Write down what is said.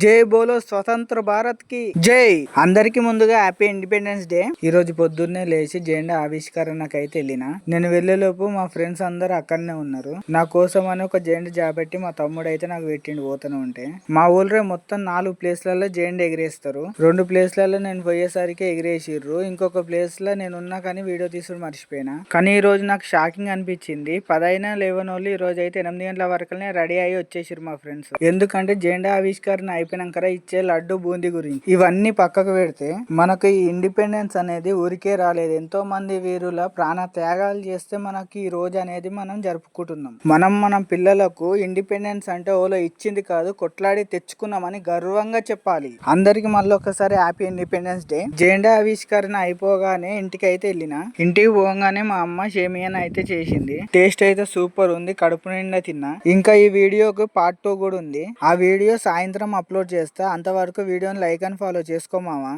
జై బోలో స్వతంత్ర భారత్ కి జై. అందరికి ముందుగా హ్యాపీ ఇండిపెండెన్స్ డే. ఈ రోజు పొద్దున్నే లేచి జెండా ఆవిష్కరణకు అయితే వెళ్ళిన. నేను వెళ్లేలోపు మా ఫ్రెండ్స్ అందరు అక్కడనే ఉన్నారు. నా కోసం అని ఒక జెండా జాబెట్టి మా తమ్ముడు అయితే నాకు పెట్టిండు పోతూనే ఉంటే. మా ఊళ్ళో మొత్తం 4 ప్లేస్లలో జెండా ఎగిరేస్తారు. 2 ప్లేస్లలో నేను పోయేసరికి ఎగిరేసిర్రు. ఇంకొక ప్లేస్ లో నేను ఉన్నా కానీ వీడియో తీసుడు మర్చిపోయినా. కానీ ఈ రోజు నాకు షాకింగ్ అనిపించింది. 10 అయినా 11 వాళ్ళు ఈ రోజు అయితే 8 గంటల వరకునే రెడీ అయ్యి వచ్చేసారు మా ఫ్రెండ్స్. ఎందుకంటే జెండా ఆవిష్కరణ అయిపోయినాక ఇచ్చే లడ్డు బూందీ గురించి ఇవన్నీ పక్కకు పెడితే మనకు ఈ ఇండిపెండెన్స్ అనేది ఊరికే రాలేదు. ఎంతో మంది వీరుల ప్రాణ త్యాగాలు చేస్తే మనకి ఈ రోజు అనేది మనం జరుపుకుంటున్నాం. మనం పిల్లలకు ఇండిపెండెన్స్ అంటే ఓలో ఇచ్చింది కాదు, కొట్లాడి తెచ్చుకున్నామని గర్వంగా చెప్పాలి. అందరికి మళ్ళీ ఒకసారి హ్యాపీ ఇండిపెండెన్స్ డే. జెండా ఆవిష్కరణ అయిపోగానే ఇంటికి అయితే వెళ్ళిన. ఇంటికి పోగానే మా అమ్మ షేమియాని అయితే చేసింది. టేస్ట్ అయితే సూపర్ ఉంది. కడుపు నిండా తిన్నా. ఇంకా ఈ వీడియోకి పార్ట్ 2 కూడా ఉంది. ఆ వీడియో సాయంత్రం అప్లోడ్ చేస్తా. అంతవరకు వీడియోని లైక్ అండ్ ఫాలో చేసుకో మావా.